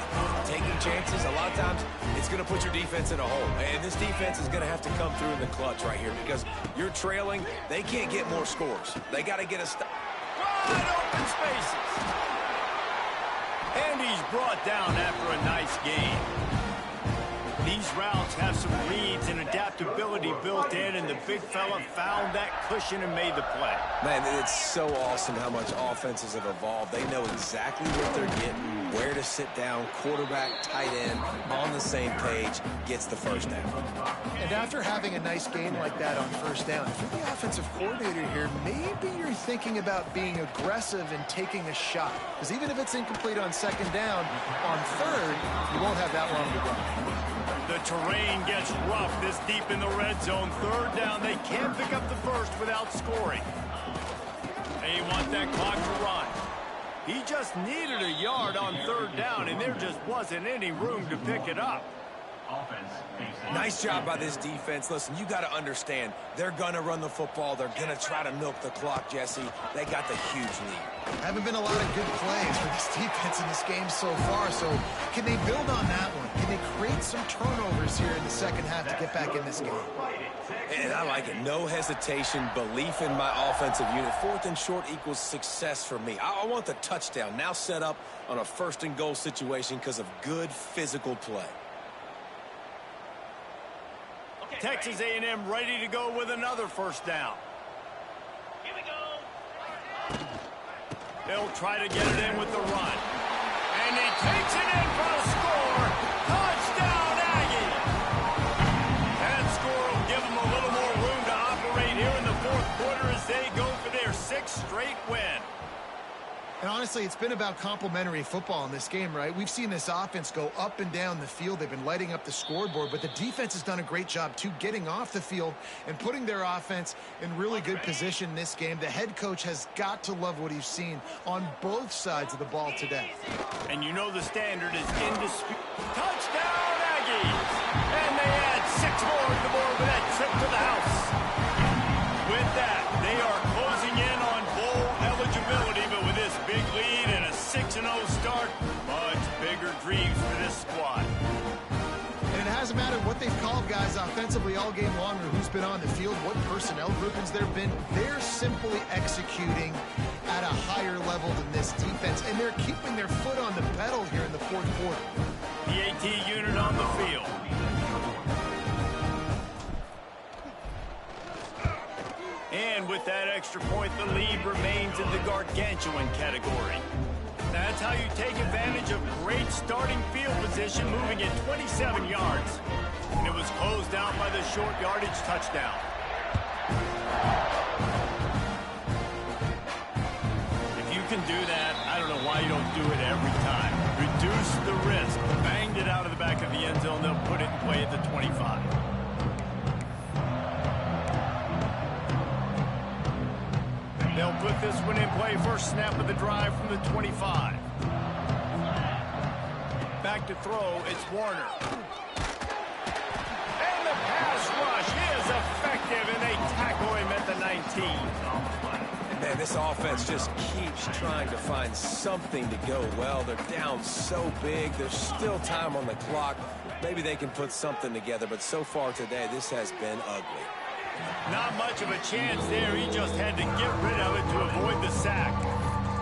taking chances, a lot of times it's going to put your defense in a hole. And this defense is going to have to come through in the clutch right here because you're trailing. They can't get more scores. They got to get a stop. Wide open spaces. And he's brought down after a nice game. These routes have some reads and adaptability built in, and the big fella found that cushion and made the play. Man, it's so awesome how much offenses have evolved. They know exactly what they're getting, where to sit down, quarterback, tight end, on the same page, gets the first down. And after having a nice game like that on first down, if you're the offensive coordinator here, maybe you're thinking about being aggressive and taking a shot. Because even if it's incomplete on 2nd down, on 3rd, you won't have that long to go. The terrain gets rough this deep in the red zone. 3rd down, they can't pick up the first without scoring. They want that clock to run. He just needed a yard on 3rd down, and there just wasn't any room to pick it up. Nice job by this defense. Listen, you got to understand, they're going to run the football. They're going to try to milk the clock, Jesse. They got the huge lead. Haven't been a lot of good plays for this defense in this game so far, so can they build on that one? Can they create some turnovers here in the 2nd half to get back in this game? And I like it. No hesitation, belief in my offensive unit. 4th and short equals success for me. I want the touchdown now set up on a 1st and goal situation because of good physical play. Texas A&M ready to go with another first down. Here we go. They'll try to get it in with the run. And he takes it in for a score. Touchdown, Aggie. That score will give them a little more room to operate here in the 4th quarter as they go for their 6th straight win. And honestly, it's been about complementary football in this game, right? We've seen this offense go up and down the field. They've been lighting up the scoreboard, but the defense has done a great job, too, getting off the field and putting their offense in really good position in this game. The head coach has got to love what he's seen on both sides of the ball today. And you know the standard is indisputable. Touchdown, Aggies! And they add 6 more to the board with that trip to the house. dreams for this squad. And it hasn't mattered what they've called guys offensively all game long or who's been on the field, what personnel groupings there have been. They're simply executing at a higher level than this defense, and they're keeping their foot on the pedal here in the fourth quarter. The AT unit on the field. And with that extra point, the lead remains in the gargantuan category. That's how you take advantage of great starting field position, moving at 27 yards. And it was closed out by the short yardage touchdown. If you can do that, I don't know why you don't do it every time. Reduce the risk. Banged it out of the back of the end zone. They'll put it in play at the 25. They'll put this one in play. First snap of the drive from the 25. Back to throw, it's Warner. And the pass rush is effective, and they tackle him at the 19. And man, this offense just keeps trying to find something to go well. They're down so big. There's still time on the clock. Maybe they can put something together, but so far today, this has been ugly. Not much of a chance there. He just had to get rid of it to avoid the sack.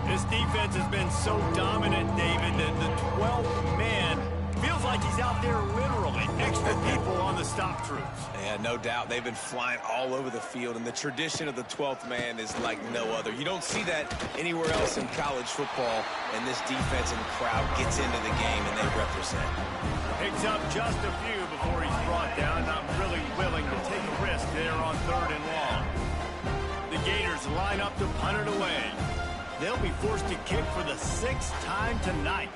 This defense has been so dominant, David, that the 12th man feels like he's out there literally. Extra people on the stop troops. Yeah, no doubt. They've been flying all over the field, and the tradition of the 12th man is like no other. You don't see that anywhere else in college football, and this defense and crowd gets into the game, and they represent. Picks up just a few before he's brought down. Not really willing to take a risk there on 3rd and long. The Gators line up to punt it away. They'll be forced to kick for the 6th time tonight.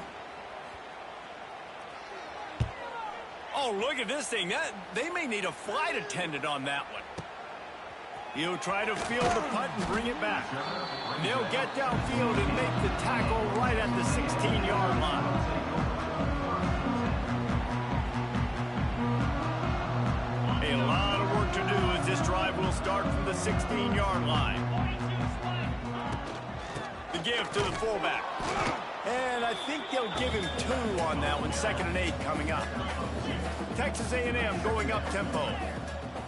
Oh, look at this thing. They may need a flight attendant on that one. He'll try to field the punt and bring it back. They'll get downfield and make the tackle right at the 16-yard line. A lot of work to do as this drive will start from the 16-yard line. The give to the fullback. And I think they'll give him 2 on that one. 2nd and 8 coming up. Texas A&M going up tempo.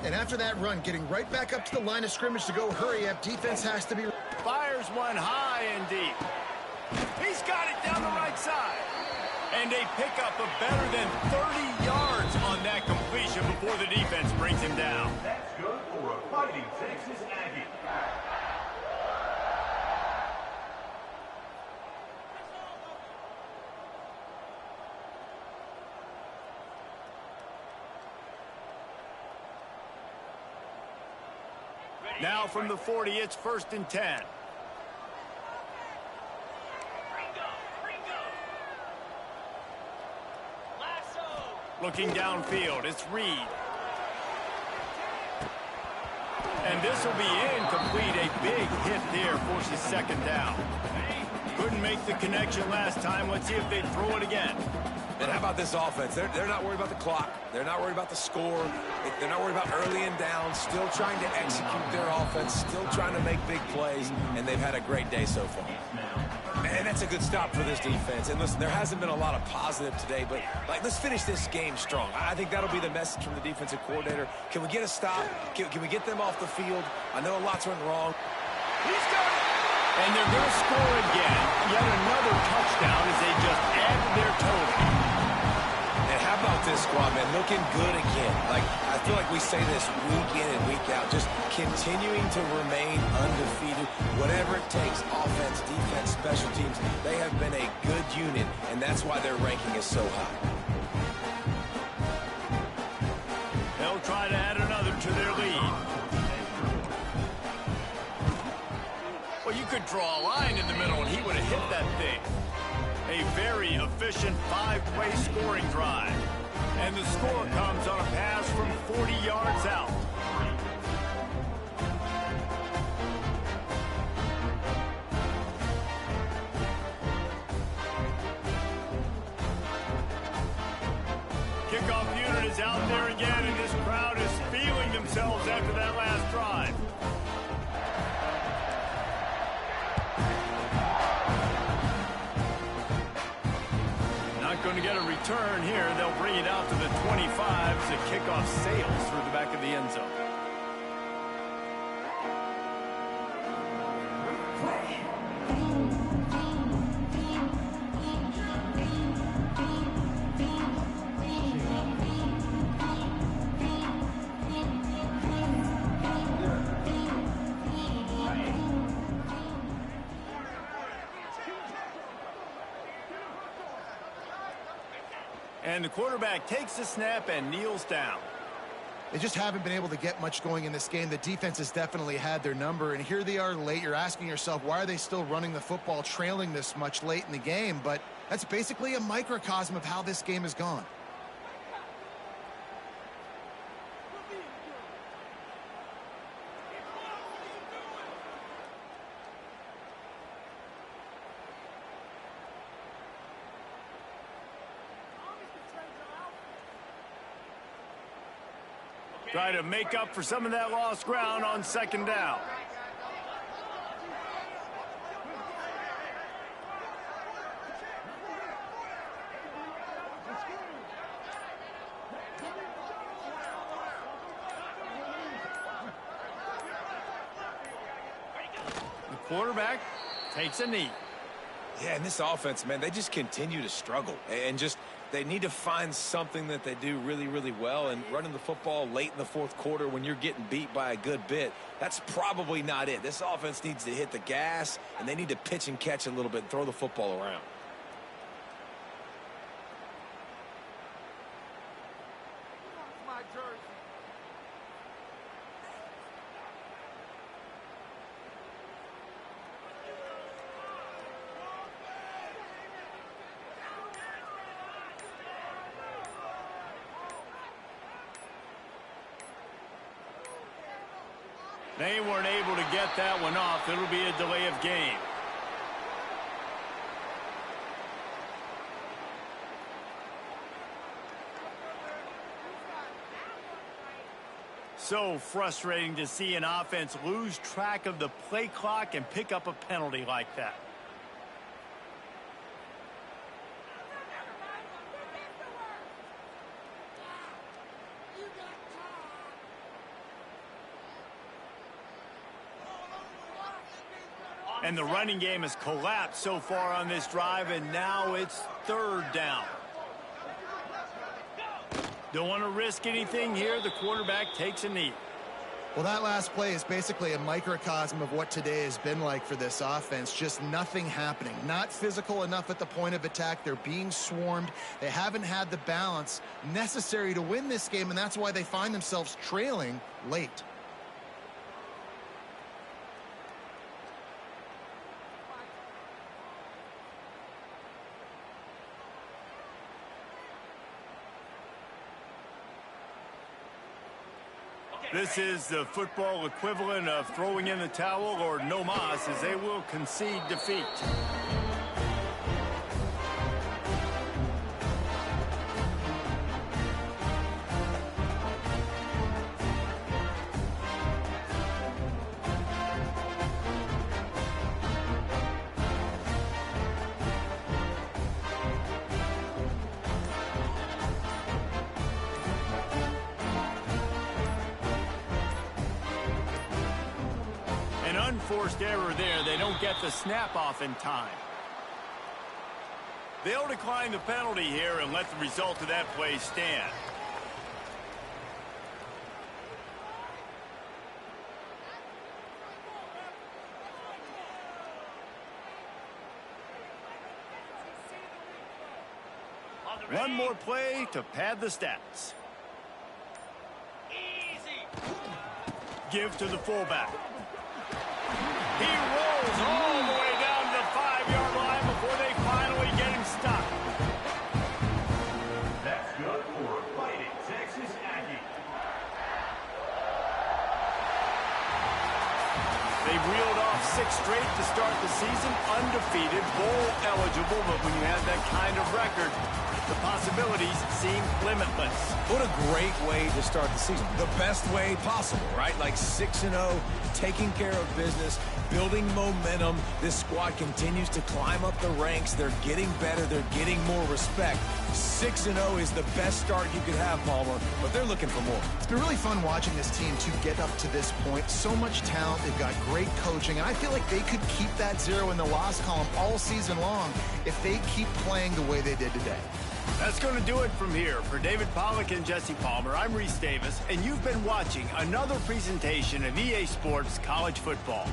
And after that run, getting right back up to the line of scrimmage to go hurry up, defense has to be... Fires one high and deep. He's got it down the right side. And they pick up a better than 30 yards on that completion before the defense brings him down. That's good for a fighting Texas Aggie. Now from the 40, it's 1st and 10. Looking downfield, it's Reed. And this will be incomplete. A big hit there forces 2nd down. Couldn't make the connection last time. Let's see if they throw it again. And how about this offense? They're not worried about the clock. They're not worried about the score. They're not worried about early and down. Still trying to execute their offense. Still trying to make big plays. And they've had a great day so far. Man, that's a good stop for this defense. And listen, there hasn't been a lot of positive today, but let's finish this game strong. I think that'll be the message from the defensive coordinator. Can we get a stop? Can we get them off the field? I know lots went wrong. He's got it. And they're going to score again. Yet another touchdown as they just add to their total. And how about this squad, man? Looking good again. I feel like we say this week in and week out, just continuing to remain undefeated. Whatever it takes, offense, defense, special teams, they have been a good unit, and that's why their ranking is so high. They'll try to add another to their lead. Well, you could draw a line in the middle, and he would have hit that thing. A very efficient 5-play scoring drive. And the score comes on a pass from 40 yards out. Kickoff unit is out there again, and this crowd is feeling themselves after that last drive. Not going to get a return here. They'll bring it out to the 25 as the kickoff sails through the back of the end zone. And the quarterback takes the snap and kneels down. They just haven't been able to get much going in this game. The defense has definitely had their number, and here they are late. You're asking yourself, why are they still running the football, trailing this much late in the game? But that's basically a microcosm of how this game has gone. Try to make up for some of that lost ground on second down. The quarterback takes a knee. Yeah, and this offense, man, they just continue to struggle. And just, they need to find something that they do really, really well. And running the football late in the fourth quarter when you're getting beat by a good bit, that's probably not it. This offense needs to hit the gas, and they need to pitch and catch a little bit and throw the football around. They weren't able to get that one off. It'll be a delay of game. So frustrating to see an offense lose track of the play clock and pick up a penalty like that. And the running game has collapsed so far on this drive, and now it's third down. Don't want to risk anything here. The quarterback takes a knee. Well, that last play is basically a microcosm of what today has been like for this offense. Just nothing happening. Not physical enough at the point of attack. They're being swarmed. They haven't had the balance necessary to win this game, and that's why they find themselves trailing late. This is the football equivalent of throwing in the towel or no mas, as they will concede defeat. Unforced error there. They don't get the snap off in time. They'll decline the penalty here and let the result of that play stand. One more play to pad the stats. Give to the fullback. He rolls all the way down to the 5-yard line before they finally get him stopped. That's good for Fighting Texas Aggies. They reeled off 6 straight to start the season, undefeated, bowl eligible, but when you have that kind of record, the possibilities seem limitless. What a great way to start the season. The best way possible, right? Like 6-0, taking care of business, building momentum. This squad continues to climb up the ranks. They're getting better. They're getting more respect. 6-0 is the best start you could have, Palmer, but they're looking for more. It's been really fun watching this team to get up to this point. So much talent. They've got great coaching, and I feel like they could keep that 0 in the loss column all season long if they keep playing the way they did today. That's going to do it from here. For David Pollack and Jesse Palmer, I'm Reese Davis, and you've been watching another presentation of EA Sports College Football.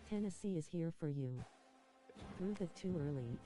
Tennessee is here for you. Prove it too early.